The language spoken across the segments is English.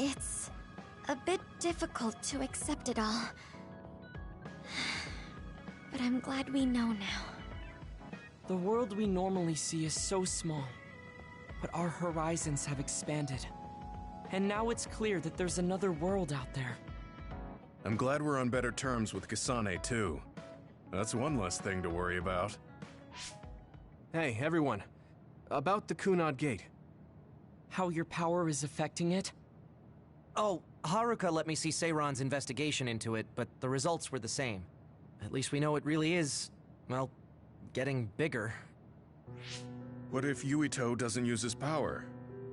It's a bit difficult to accept it all. But I'm glad we know now. The world we normally see is so small, but our horizons have expanded. And now it's clear that there's another world out there. I'm glad we're on better terms with Kasane, too. That's one less thing to worry about. Hey, everyone. About the Kunad Gate. How your power is affecting it? Oh, Haruka let me see Seiron's investigation into it, but the results were the same. At least we know it really is, well, getting bigger. What if Yuito doesn't use his power?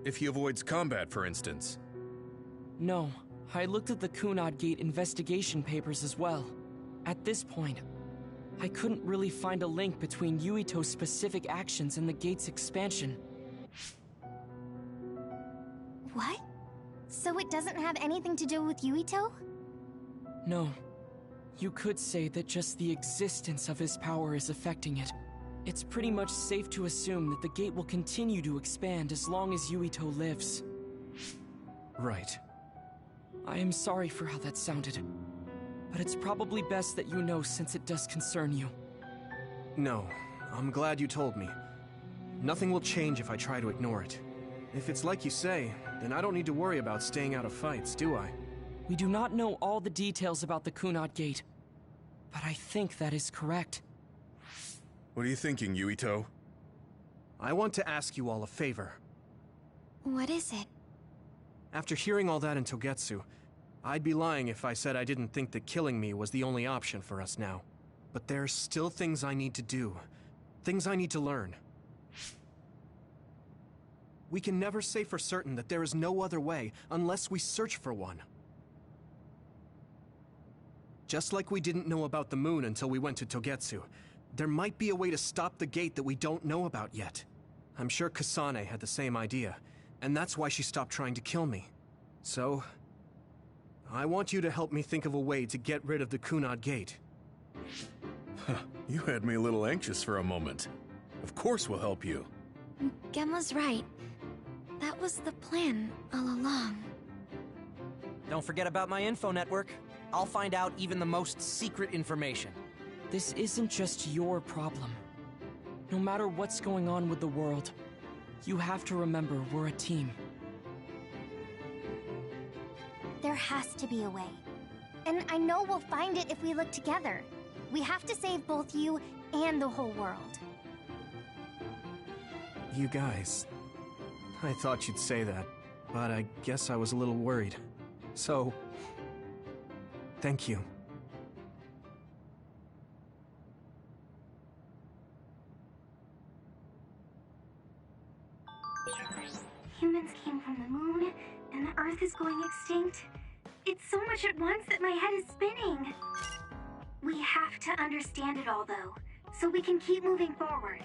If he avoids combat, for instance? No, I looked at the Kunad Gate investigation papers as well. At this point, I couldn't really find a link between Yuito's specific actions and the gate's expansion. What? So it doesn't have anything to do with Yuito? No. You could say that just the existence of his power is affecting it. It's pretty much safe to assume that the gate will continue to expand as long as Yuito lives. Right. I am sorry for how that sounded, but it's probably best that you know since it does concern you. No, I'm glad you told me. Nothing will change if I try to ignore it. If it's like you say, then I don't need to worry about staying out of fights, do I? We do not know all the details about the Kunad Gate, but I think that is correct. What are you thinking, Yuito? I want to ask you all a favor. What is it? After hearing all that in Togetsu, I'd be lying if I said I didn't think that killing me was the only option for us now. But there's still things I need to do. Things I need to learn. We can never say for certain that there is no other way unless we search for one. Just like we didn't know about the moon until we went to Togetsu, there might be a way to stop the gate that we don't know about yet. I'm sure Kasane had the same idea, and that's why she stopped trying to kill me. So, I want you to help me think of a way to get rid of the Kunad Gate. You had me a little anxious for a moment. Of course we'll help you. Gemma's right. That was the plan all along. Don't forget about my info network. I'll find out even the most secret information. This isn't just your problem. No matter what's going on with the world, you have to remember we're a team. There has to be a way. And I know we'll find it if we look together. We have to save both you and the whole world. You guys... I thought you'd say that, but I guess I was a little worried. So... thank you. Humans came from the moon, and the Earth is going extinct. It's so much at once that my head is spinning. We have to understand it all, though, so we can keep moving forward.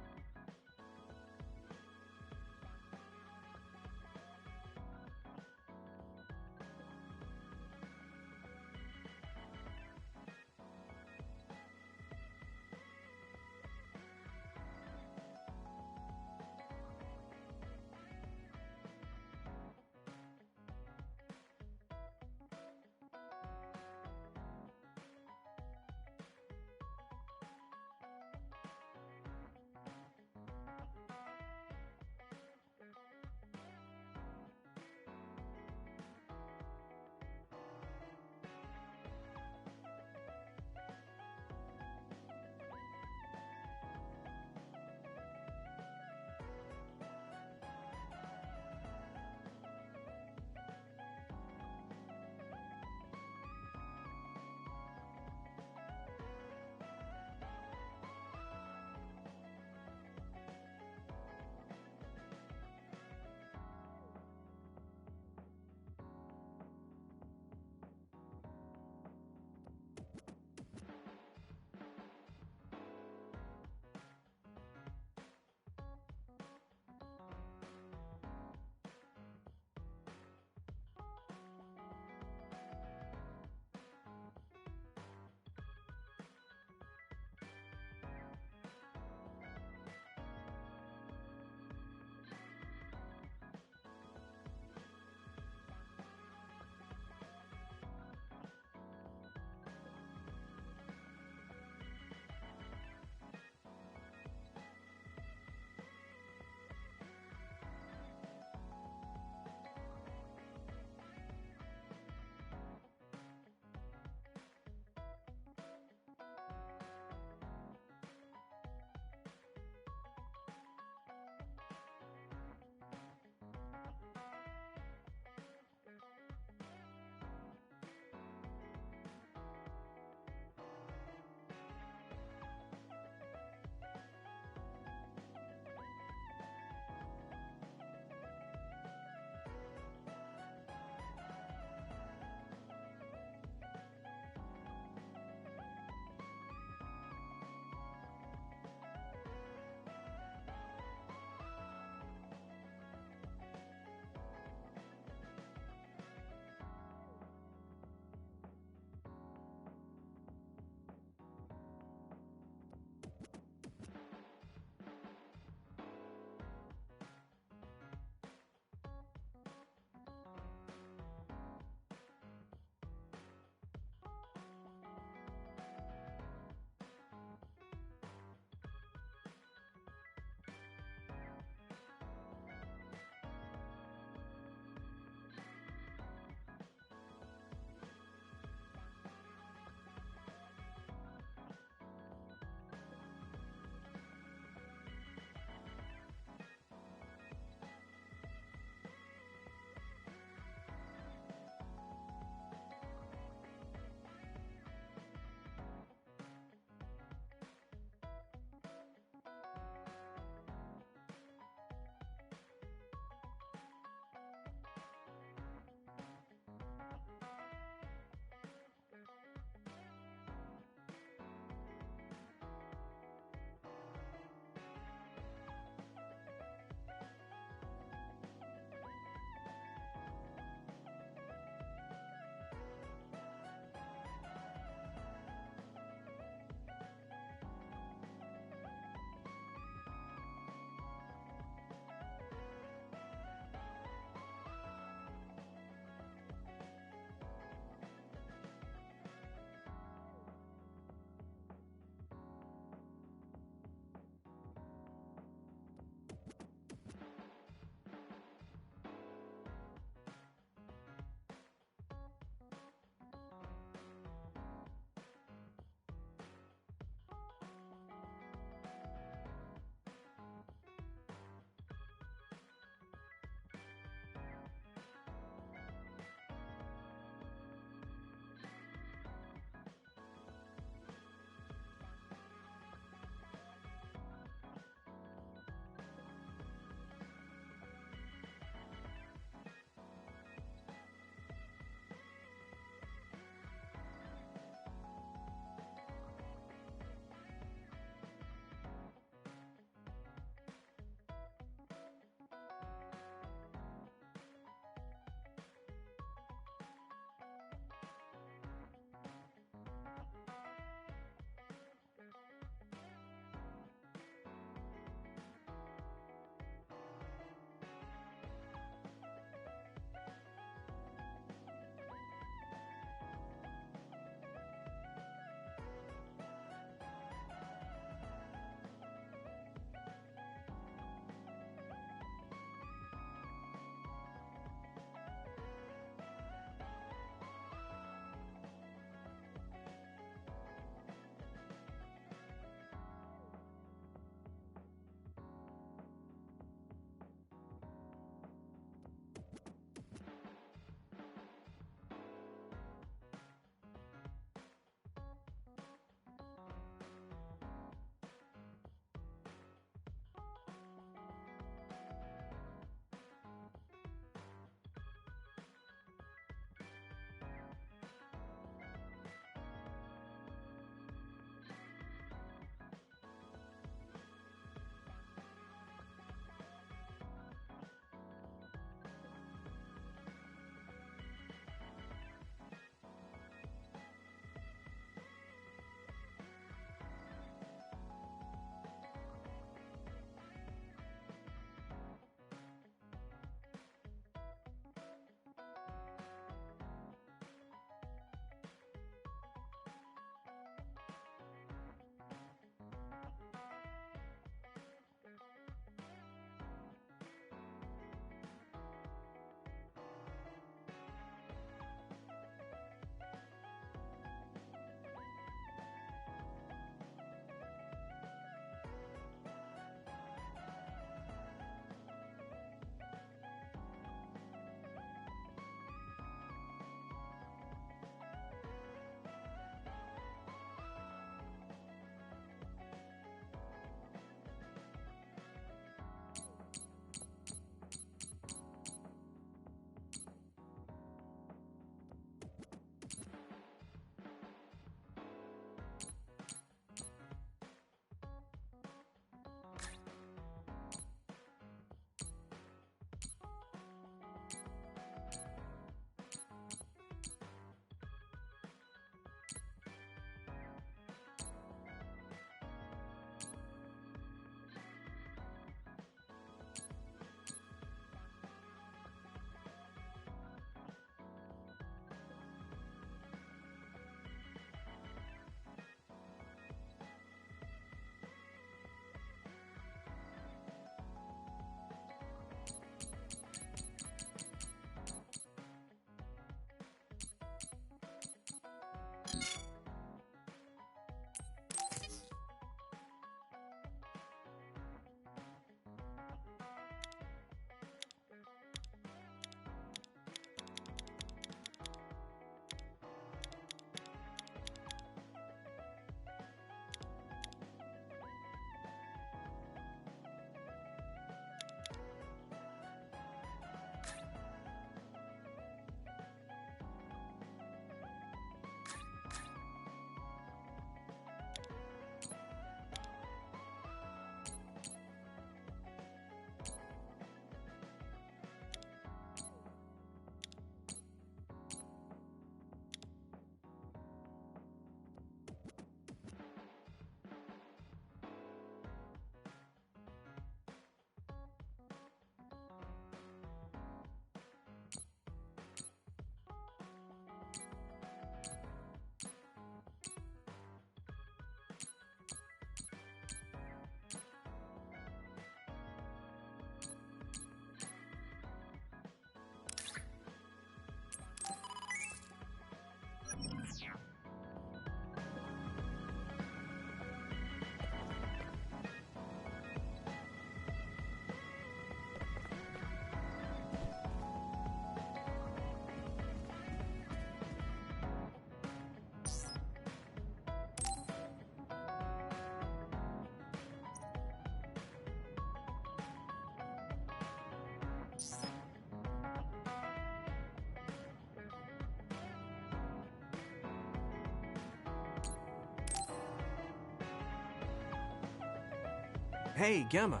Hey, Gemma.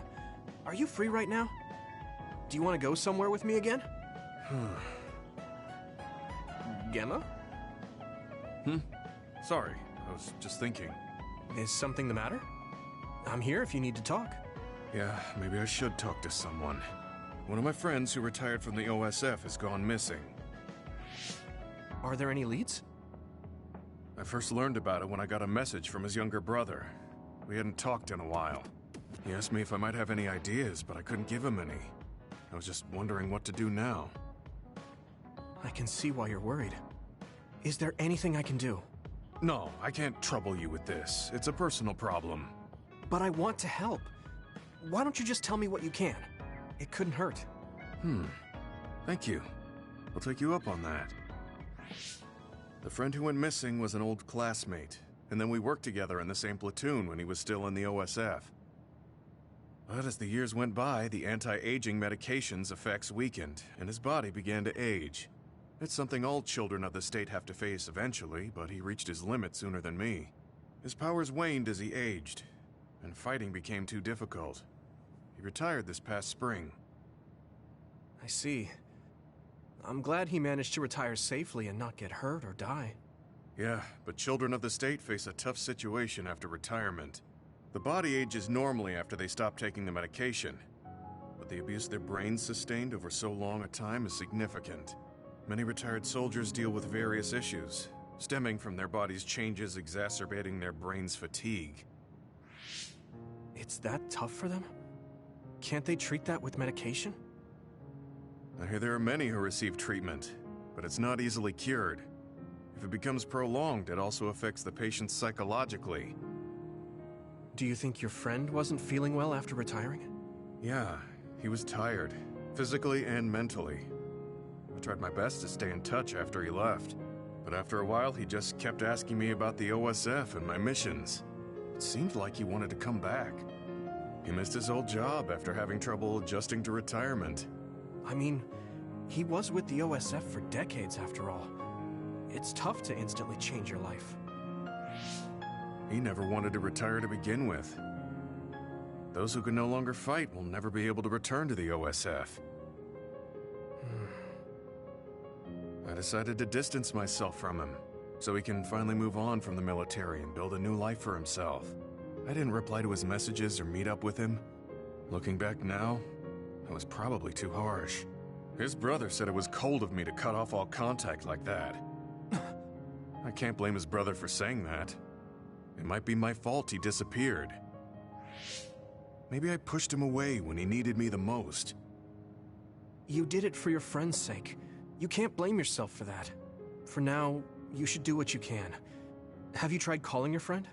Are you free right now? Do you want to go somewhere with me again? Gemma? Sorry, I was just thinking. Is something the matter? I'm here if you need to talk. Yeah, maybe I should talk to someone. One of my friends who retired from the OSF has gone missing. Are there any leads? I first learned about it when I got a message from his younger brother. We hadn't talked in a while. He asked me if I might have any ideas, but I couldn't give him any. I was just wondering what to do now. I can see why you're worried. Is there anything I can do? No, I can't trouble you with this. It's a personal problem. But I want to help. Why don't you just tell me what you can? It couldn't hurt. Thank you. I'll take you up on that. The friend who went missing was an old classmate, and then we worked together in the same platoon when he was still in the OSF. But as the years went by, the anti-aging medication's effects weakened, and his body began to age. It's something all children of the state have to face eventually, but he reached his limit sooner than me. His powers waned as he aged, and fighting became too difficult. He retired this past spring. I see. I'm glad he managed to retire safely and not get hurt or die. Yeah, but children of the state face a tough situation after retirement. The body ages normally after they stop taking the medication, but the abuse their brains sustained over so long a time is significant. Many retired soldiers deal with various issues, stemming from their body's changes exacerbating their brain's fatigue. It's that tough for them? Can't they treat that with medication? I hear there are many who receive treatment, but it's not easily cured. If it becomes prolonged, it also affects the patient psychologically. Do you think your friend wasn't feeling well after retiring? Yeah, he was tired, physically and mentally. I tried my best to stay in touch after he left, but after a while he just kept asking me about the OSF and my missions. It seemed like he wanted to come back. He missed his old job after having trouble adjusting to retirement. I mean, he was with the OSF for decades after all. It's tough to instantly change your life. He never wanted to retire to begin with. Those who can no longer fight will never be able to return to the OSF. I decided to distance myself from him, so he can finally move on from the military and build a new life for himself. I didn't reply to his messages or meet up with him. Looking back now, I was probably too harsh. His brother said it was cold of me to cut off all contact like that. I can't blame his brother for saying that. It might be my fault he disappeared. Maybe I pushed him away when he needed me the most. You did it for your friend's sake. You can't blame yourself for that. For now, you should do what you can. Have you tried calling your friend?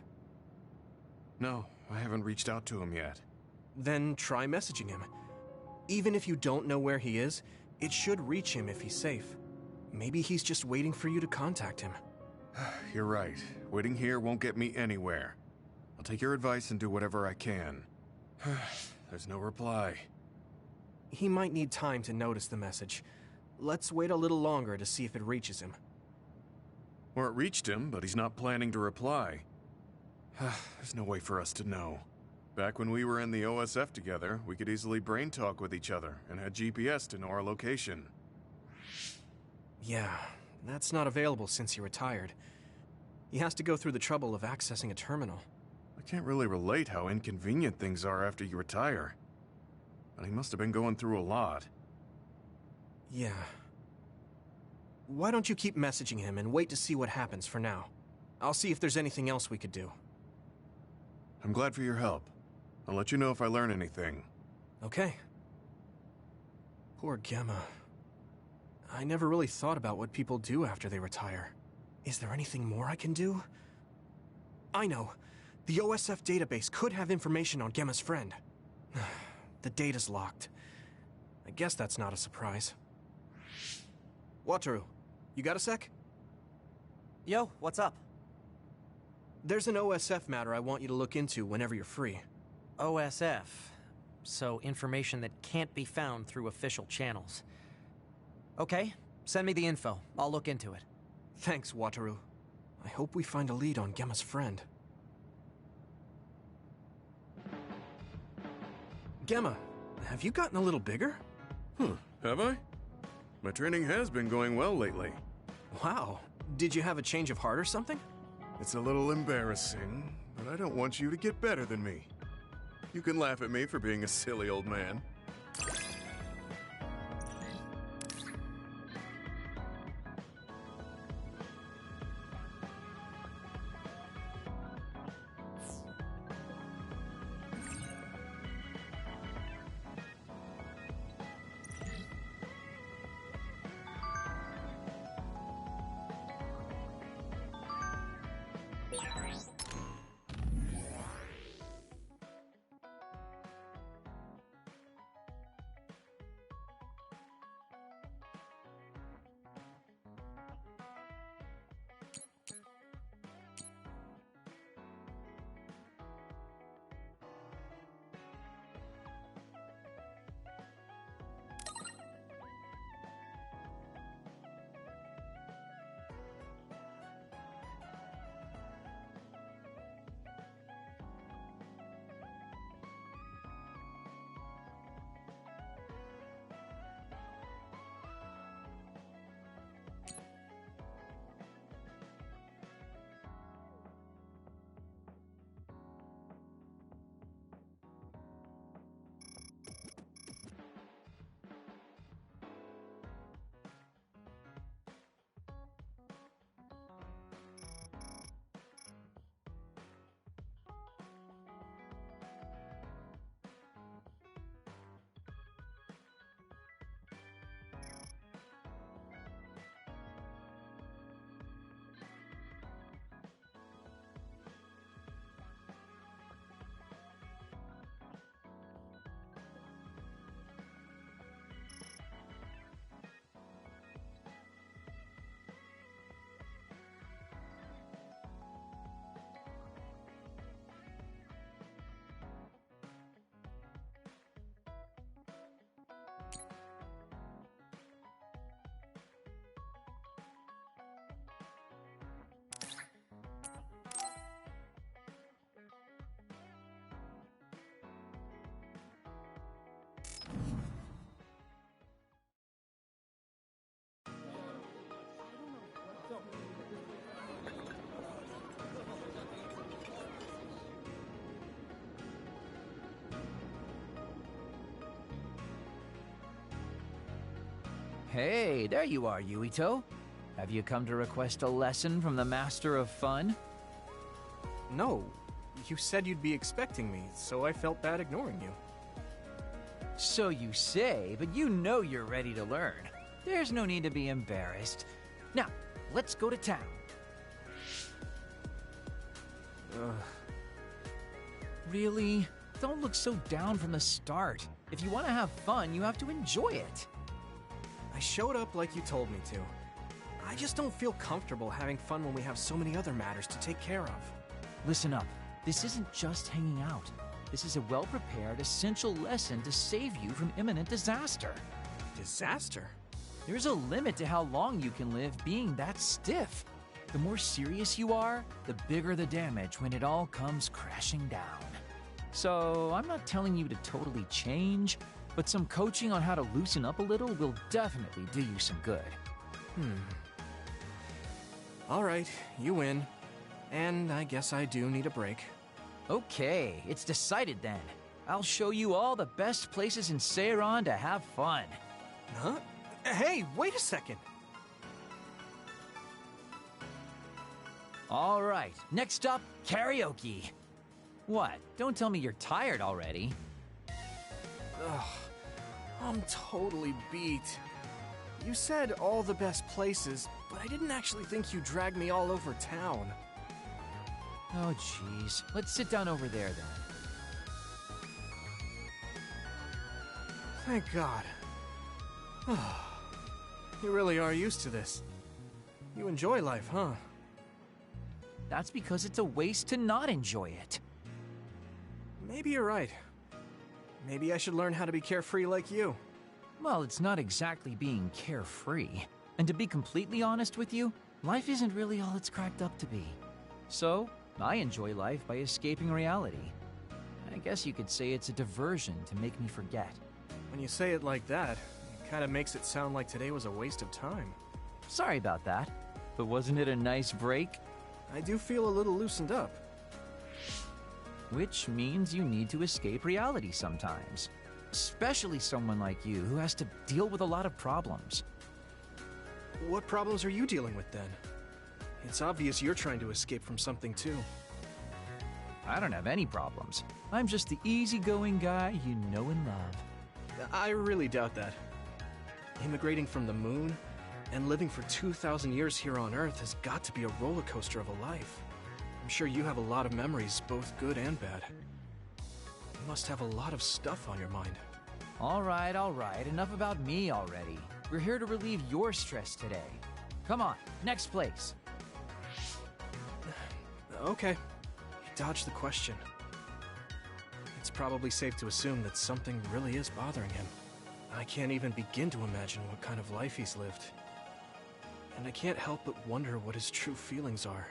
No, I haven't reached out to him yet. Then try messaging him. Even if you don't know where he is, it should reach him if he's safe. Maybe he's just waiting for you to contact him. You're right. Waiting here won't get me anywhere. I'll take your advice and do whatever I can. There's no reply. He might need time to notice the message. Let's wait a little longer to see if it reaches him. Or it reached him, but he's not planning to reply. There's no way for us to know. Back when we were in the OSF together, we could easily brain talk with each other and had GPS to know our location. Yeah, that's not available since he retired. He has to go through the trouble of accessing a terminal. I can't really relate how inconvenient things are after you retire. But he must have been going through a lot. Yeah. Why don't you keep messaging him and wait to see what happens for now? I'll see if there's anything else we could do. I'm glad for your help. I'll let you know if I learn anything. Okay. Poor Gemma. I never really thought about what people do after they retire. Is there anything more I can do? I know. The OSF database could have information on Gemma's friend. The data's locked. I guess that's not a surprise. Wataru, you got a sec? Yo, what's up? There's an OSF matter I want you to look into whenever you're free. OSF. So information that can't be found through official channels. Okay, send me the info. I'll look into it. Thanks, Wataru. I hope we find a lead on Gemma's friend. Gemma, have you gotten a little bigger? Have I? My training has been going well lately. Wow. Did you have a change of heart or something? It's a little embarrassing, but I don't want you to get better than me. You can laugh at me for being a silly old man. Hey, there you are, Yuito. Have you come to request a lesson from the Master of Fun? No. You said you'd be expecting me, so I felt bad ignoring you. So you say, but you know you're ready to learn. There's no need to be embarrassed. Now, let's go to town. Really? Don't look so down from the start. If you want to have fun, you have to enjoy it. I showed up like you told me to. I just don't feel comfortable having fun when we have so many other matters to take care of. Listen up. This isn't just hanging out. This is a well-prepared, essential lesson to save you from imminent disaster. Disaster? There's a limit to how long you can live being that stiff. The more serious you are, the bigger the damage when it all comes crashing down. So, I'm not telling you to totally change, but some coaching on how to loosen up a little will definitely do you some good. All right, you win. And I guess I do need a break. Okay, it's decided then. I'll show you all the best places in Seiran to have fun. Huh? Hey, wait a second! All right, next up, karaoke. What? Don't tell me you're tired already. Ugh, I'm totally beat. You said all the best places, but I didn't actually think you dragged me all over town. Oh, jeez. Let's sit down over there, then. Thank God. You really are used to this. You enjoy life, huh? That's because it's a waste to not enjoy it. Maybe you're right. Maybe I should learn how to be carefree like you. Well, it's not exactly being carefree. And to be completely honest with you, life isn't really all it's cracked up to be. So, I enjoy life by escaping reality. I guess you could say it's a diversion to make me forget. When you say it like that, it kind of makes it sound like today was a waste of time. Sorry about that, but wasn't it a nice break? I do feel a little loosened up. Which means you need to escape reality sometimes. Especially someone like you who has to deal with a lot of problems. What problems are you dealing with then? It's obvious you're trying to escape from something too. I don't have any problems. I'm just the easygoing guy you know and love. I really doubt that. Immigrating from the moon and living for 2,000 years here on Earth has got to be a roller coaster of a life. I'm sure you have a lot of memories, both good and bad. You must have a lot of stuff on your mind. All right, enough about me already. We're here to relieve your stress today. Come on, next place. Okay, you dodged the question. It's probably safe to assume that something really is bothering him. I can't even begin to imagine what kind of life he's lived. And I can't help but wonder what his true feelings are.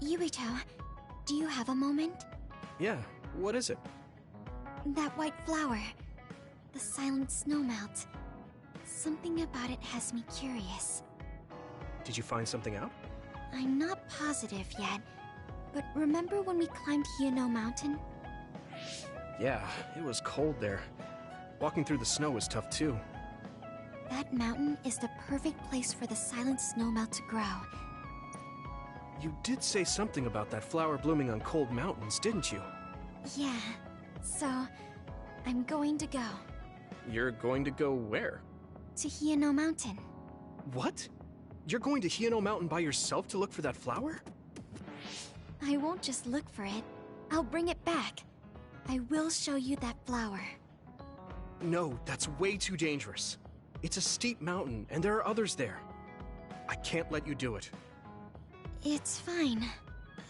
Yuito, do you have a moment? Yeah, what is it? That white flower. The silent snowmelt. Something about it has me curious. Did you find something out? I'm not positive yet, but remember when we climbed Hino Mountain? Yeah, it was cold there. Walking through the snow was tough too. That mountain is the perfect place for the silent snowmelt to grow. You did say something about that flower blooming on cold mountains, didn't you? Yeah, so I'm going to go. You're going to go where? To Hino Mountain. What? You're going to Hino Mountain by yourself to look for that flower? I won't just look for it. I'll bring it back. I will show you that flower. No, that's way too dangerous. It's a steep mountain, and there are others there. I can't let you do it. It's fine.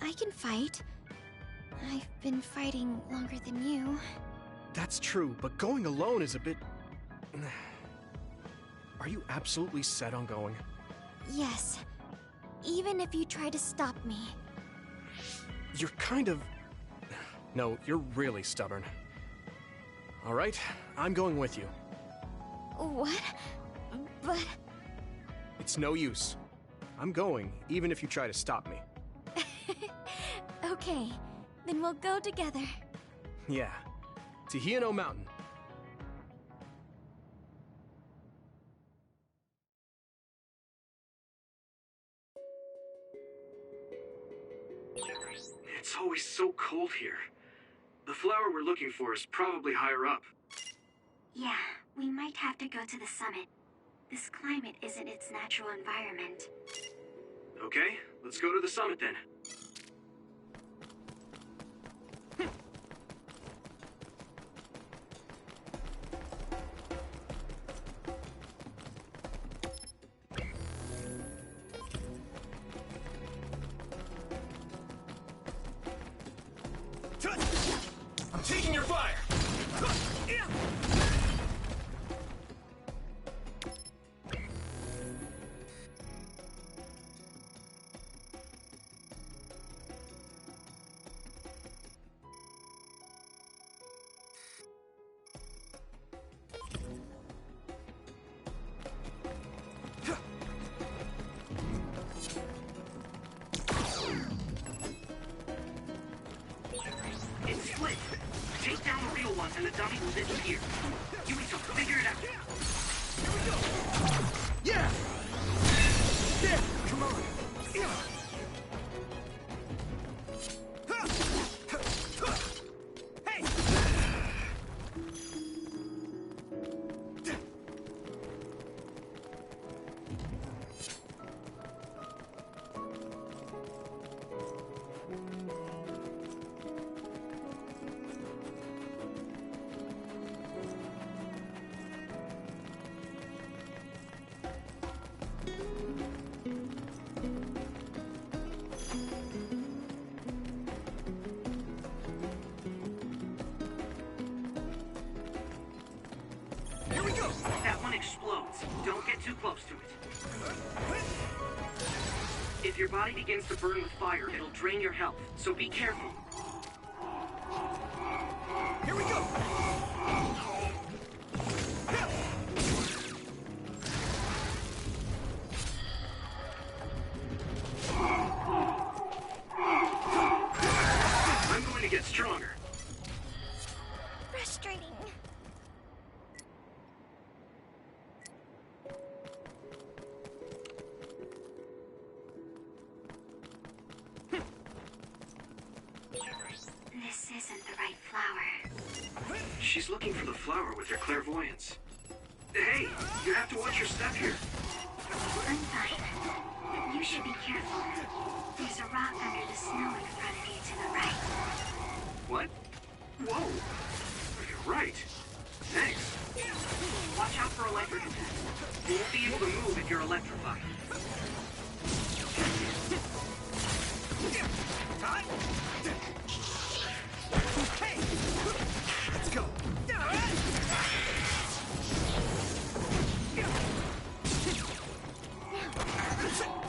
I can fight. I've been fighting longer than you. That's true, but going alone is a bit... Are you absolutely set on going? Yes. Even if you try to stop me. You're kind of... No, you're really stubborn. Alright, I'm going with you. What? But... It's no use. I'm going, even if you try to stop me. Okay, then we'll go together. Yeah, to Hino Mountain. It's always so cold here. The flower we're looking for is probably higher up. Yeah, we might have to go to the summit. This climate isn't its natural environment. Okay, let's go to the summit then. I'm taking your fire! It's split. Take down the real one and the dummy will disappear. Yuito, figure it out. Yeah! There! Come on! Hey! Here we go! That one explodes. Don't get too close to it. If your body begins to burn with fire, it'll drain your health, so be careful. Here we go! I'm going to get stronger. Frustrating. This isn't the right flower. She's looking for the flower with her clairvoyance. Hey, you have to watch your step here. I'm fine. You should be careful. There's a rock under the snow in front of you to the right. What? Whoa! You're right. Thanks. Watch out for electric attacks. You won't be able to move if you're electrified. Hey! Let's go!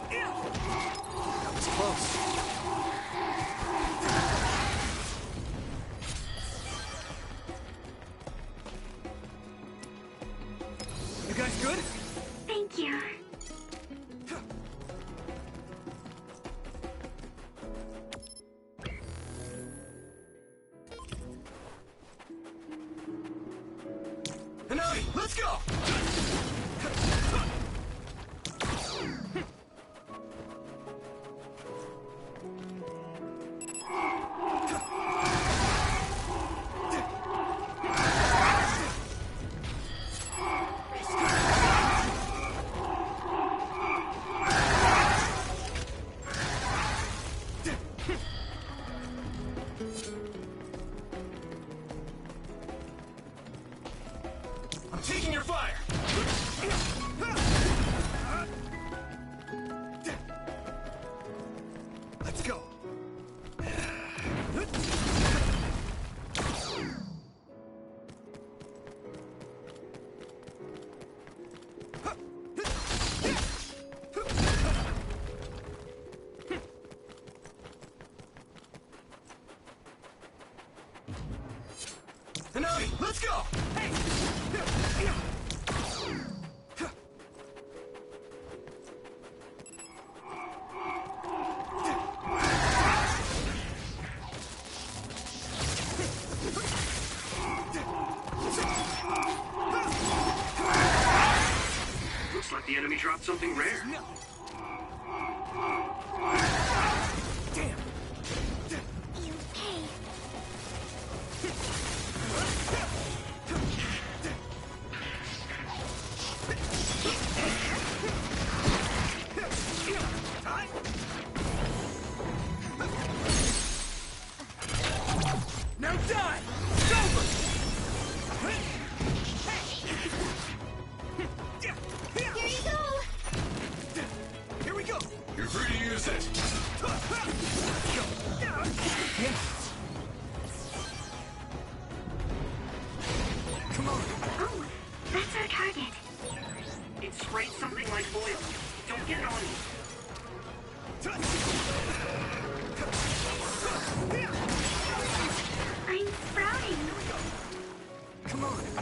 That was close. You guys good? Thank you. Hanami, let's go! I'm taking your fire! Let's go! Hanami, let's go! Hey! Looks like the enemy dropped something rare. Damn! You pay. Now die! It's over! Here you go! Here we go! You're free to use it. Yeah. Come on! Oh, that's our target. It sprayed something like oil. Don't get it on you. I'm sprouting. Come on!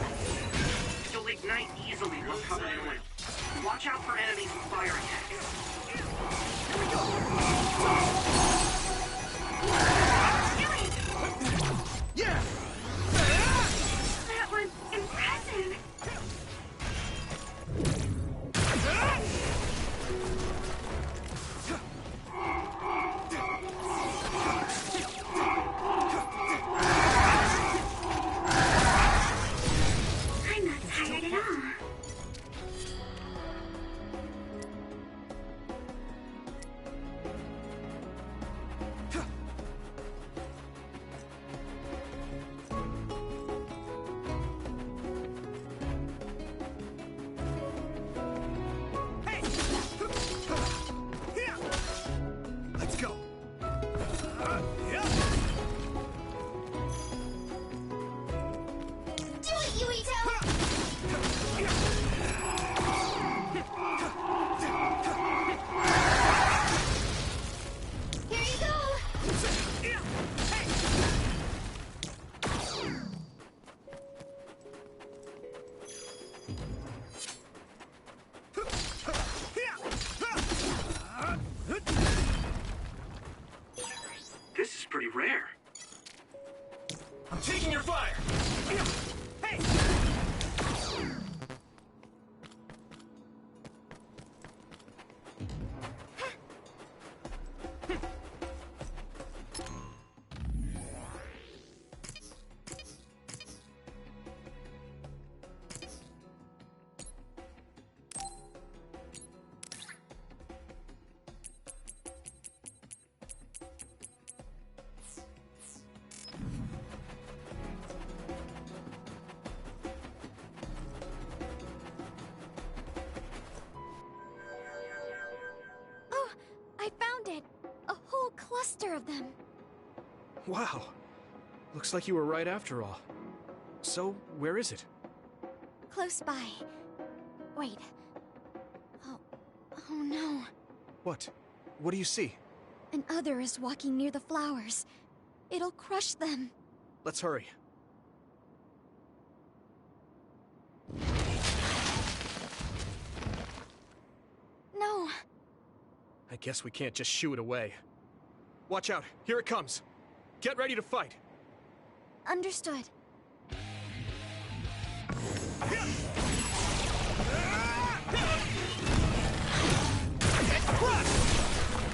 I'm taking your fire! Hey! Oh, I found it! A whole cluster of them. Wow. Looks like you were right after all. So, where is it? Close by. Wait. Oh no. What? What do you see? An other is walking near the flowers. It'll crush them. Let's hurry. No. I guess we can't just shoo it away. Watch out, here it comes. Get ready to fight. Understood.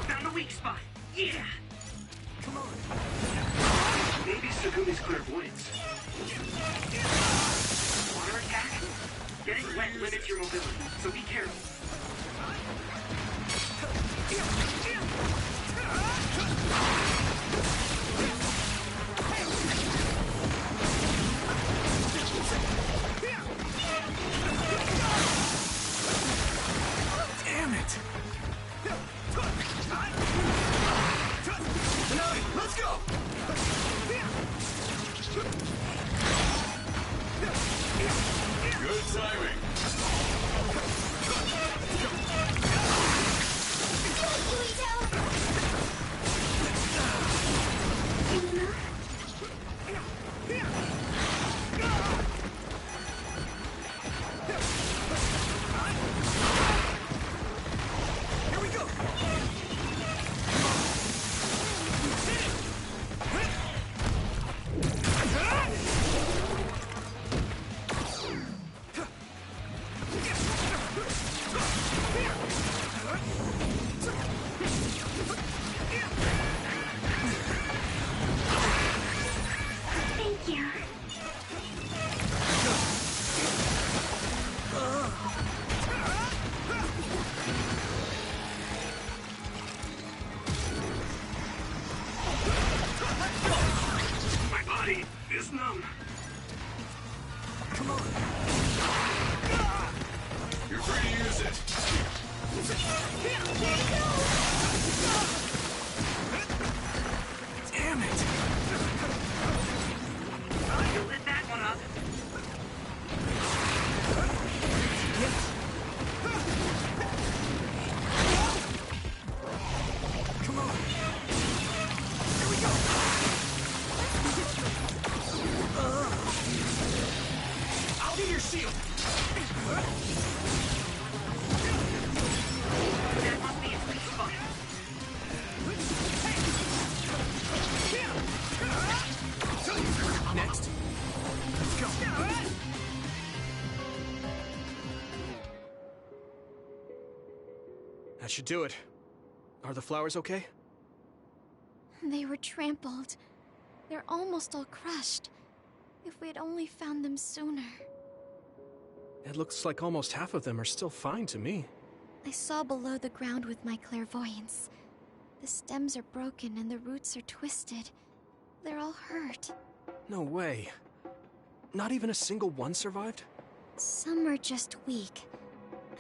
Found the weak spot. Yeah. Come on. Maybe Sugumi's clairvoyance. Water attack? Getting wet limits your mobility, so be careful. Damn it! Let's go! Good timing. Here we go! Thank you. My body is numb. Come on. You're free to use it. Damn it! You lit that one up. Come on. Here we go. I'll be your shield. That must be its weak spot. Next. Let's go. That should do it. Are the flowers okay? They were trampled. They're almost all crushed. If we had only found them sooner. It looks like almost half of them are still fine to me. I saw below the ground with my clairvoyance. The stems are broken and the roots are twisted. They're all hurt. No way. Not even a single one survived? Some are just weak.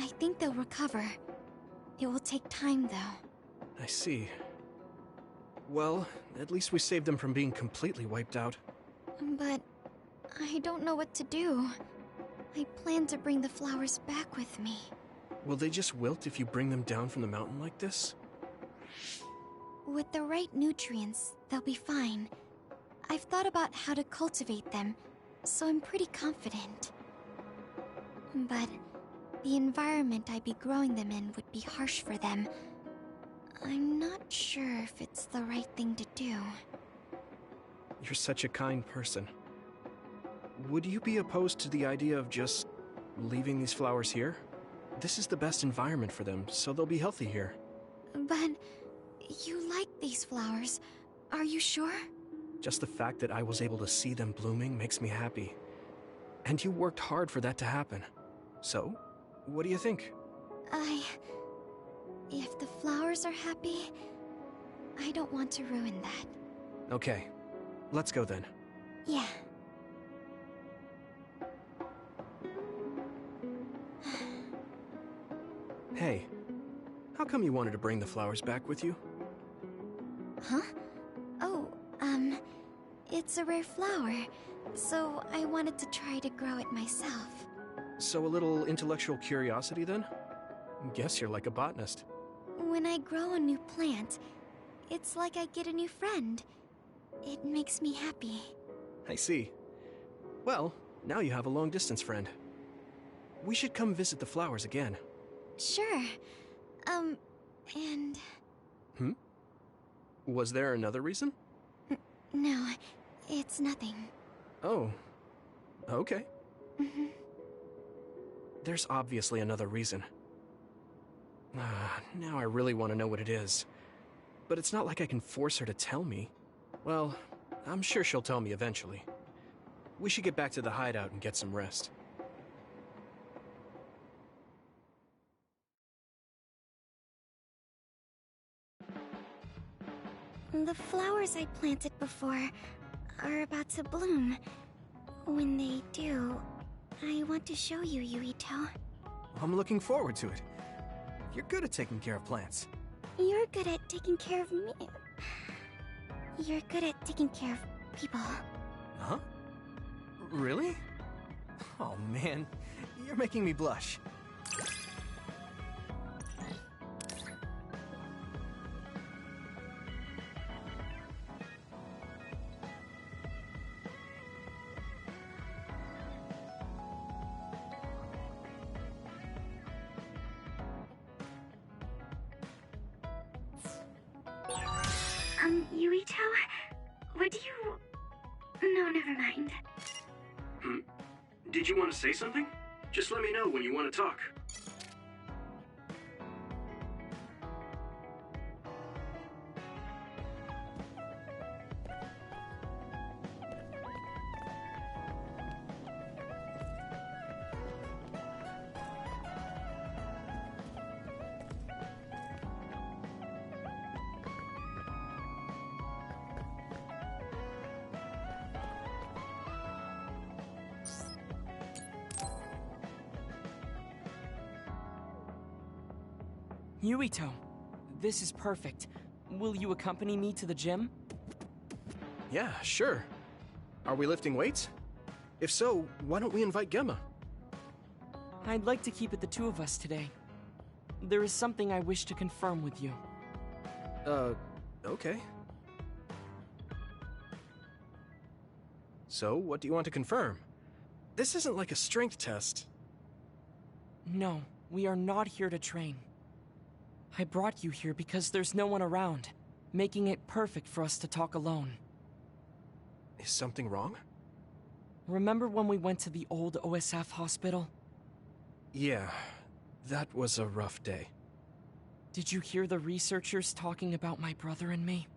I think they'll recover. It will take time, though. I see. Well, at least we saved them from being completely wiped out. But I don't know what to do. I plan to bring the flowers back with me. Will they just wilt if you bring them down from the mountain like this? With the right nutrients, they'll be fine. I've thought about how to cultivate them, so I'm pretty confident. But the environment I'd be growing them in would be harsh for them. I'm not sure if it's the right thing to do. You're such a kind person. Would you be opposed to the idea of just leaving these flowers here? This is the best environment for them, so they'll be healthy here. But you like these flowers. Are you sure? Just the fact that I was able to see them blooming makes me happy. And you worked hard for that to happen. So, what do you think? If the flowers are happy, I don't want to ruin that. Okay, let's go then. Yeah. Hey, how come you wanted to bring the flowers back with you? Huh? Oh, it's a rare flower, so I wanted to try to grow it myself. So a little intellectual curiosity then? Guess you're like a botanist. When I grow a new plant, it's like I get a new friend. It makes me happy. I see. Well, now you have a long-distance friend. We should come visit the flowers again. Sure. And... Was there another reason? No, it's nothing. Oh, okay. There's obviously another reason. Now I really want to know what it is. But it's not like I can force her to tell me. Well, I'm sure she'll tell me eventually. We should get back to the hideout and get some rest. The flowers I planted before are about to bloom. When they do, I want to show you, Yuito. I'm looking forward to it. You're good at taking care of plants. You're good at taking care of me. You're good at taking care of people. Huh? Really? Oh man, you're making me blush. Yuito? Would you... No, never mind. Did you want to say something? Just let me know when you want to talk. Yuito, this is perfect. Will you accompany me to the gym? Yeah, sure. Are we lifting weights? If so, why don't we invite Gemma? I'd like to keep it the two of us today. There is something I wish to confirm with you. Okay. So, what do you want to confirm? This isn't like a strength test. No, we are not here to train. I brought you here because there's no one around, making it perfect for us to talk alone. Is something wrong? Remember when we went to the old OSF hospital? Yeah, that was a rough day. Did you hear the researchers talking about my brother and me?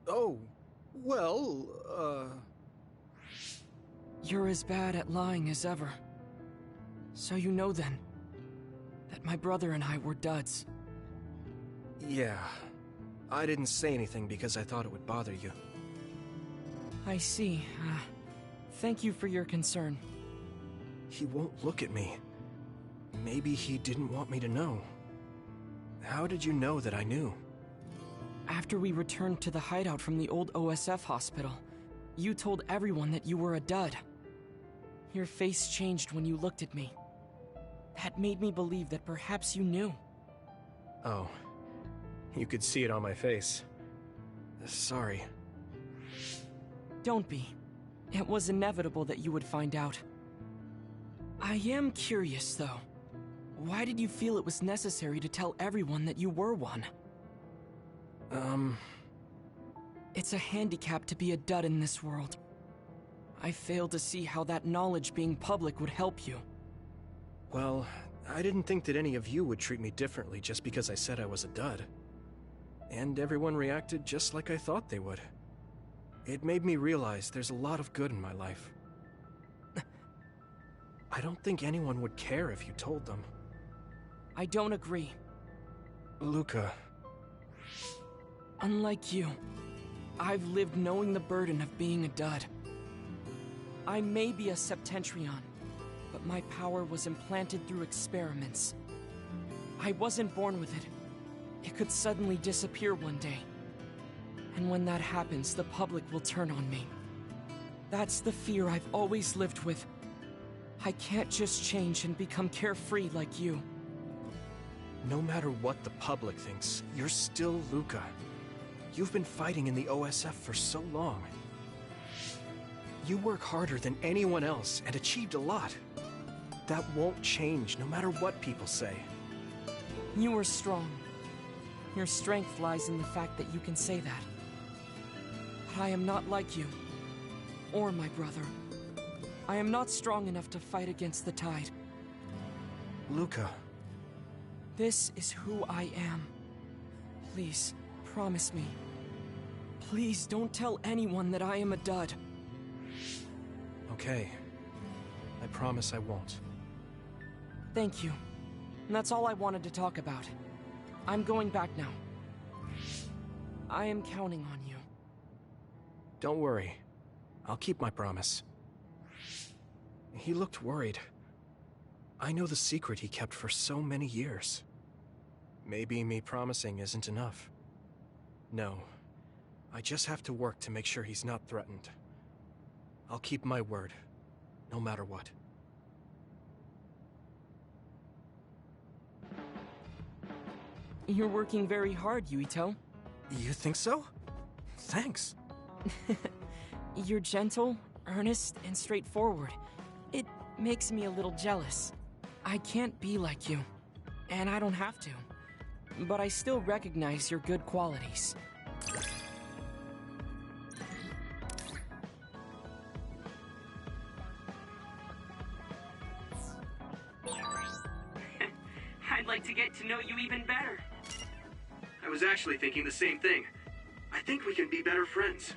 Oh, well, You're as bad at lying as ever. So you know then, that my brother and I were duds. Yeah. I didn't say anything because I thought it would bother you. I see. Thank you for your concern. He won't look at me. Maybe he didn't want me to know. How did you know that I knew? After we returned to the hideout from the old OSF hospital, you told everyone that you were a dud. Your face changed when you looked at me. That made me believe that perhaps you knew. Oh. You could see it on my face. Sorry. Don't be. It was inevitable that you would find out. I am curious, though. Why did you feel it was necessary to tell everyone that you were one? It's a handicap to be a dud in this world. I fail to see how that knowledge being public would help you. Well, I didn't think that any of you would treat me differently just because I said I was a dud. And everyone reacted just like I thought they would. It made me realize there's a lot of good in my life. I don't think anyone would care if you told them. I don't agree. Luca. Unlike you, I've lived knowing the burden of being a dud. I may be a Septentrion, but my power was implanted through experiments. I wasn't born with it. It could suddenly disappear one day. And when that happens, the public will turn on me. That's the fear I've always lived with. I can't just change and become carefree like you. No matter what the public thinks, you're still Luca. You've been fighting in the OSF for so long. You work harder than anyone else and achieved a lot. That won't change no matter what people say. You are strong. Your strength lies in the fact that you can say that. But I am not like you, or my brother. I am not strong enough to fight against the tide. Luca. This is who I am. Please, promise me. Please don't tell anyone that I am a dud. Okay. I promise I won't. Thank you. And that's all I wanted to talk about. I'm going back now. I am counting on you. Don't worry. I'll keep my promise. He looked worried. I know the secret he kept for so many years. Maybe me promising isn't enough. No. I just have to work to make sure he's not threatened. I'll keep my word, no matter what. You're working very hard, Yuito. You think so? Thanks. You're gentle, earnest, and straightforward. It makes me a little jealous. I can't be like you, and I don't have to. But I still recognize your good qualities. I'd like to get to know you even better. I was actually thinking the same thing. I think we can be better friends.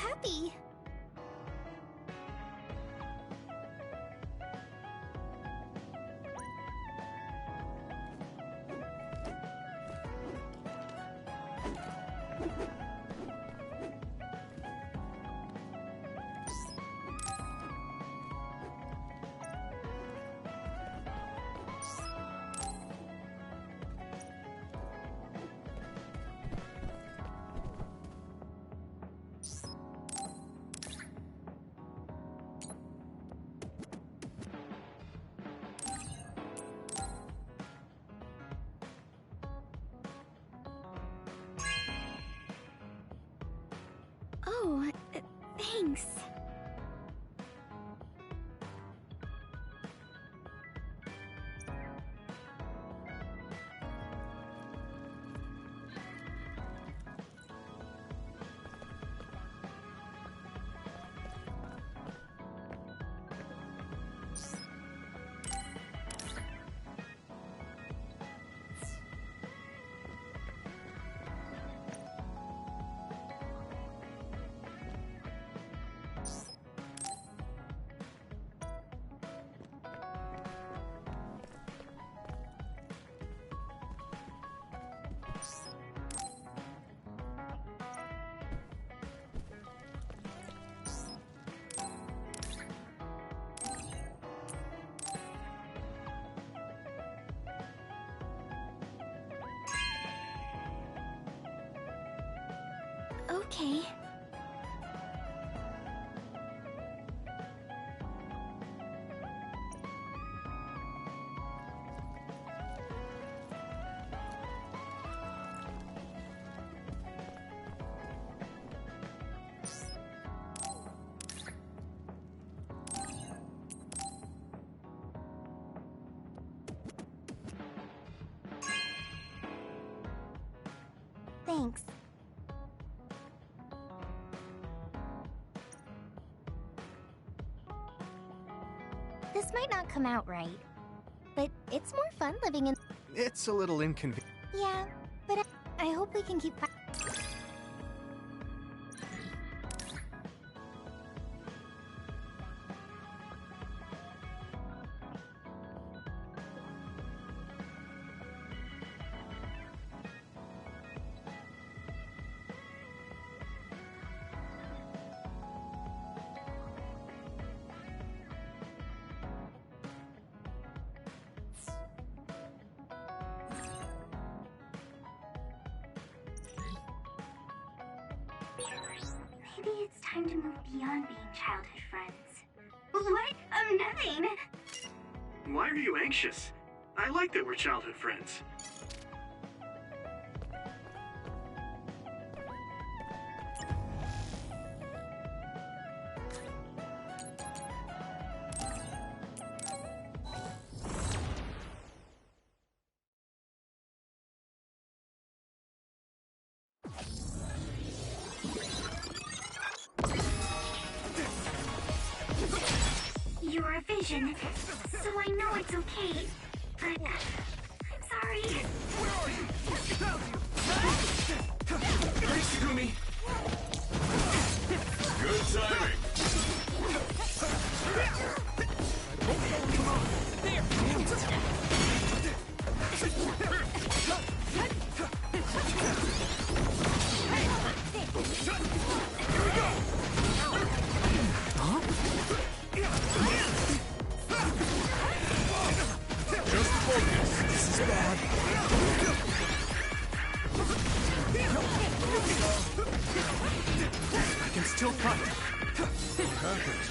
happy. Oh, thanks. Okay. Thanks. This might not come out right, but it's more fun living in... It's a little inconvenient. Yeah, but I hope we can keep... Maybe it's time to move beyond being childhood friends. What? Nothing! Why are you anxious? I like that we're childhood friends. You're a vision, so I know it's okay. But I'm sorry. Thanks, Takumi! Good timing! Just focus. This is bad. I can still cut. Perfect.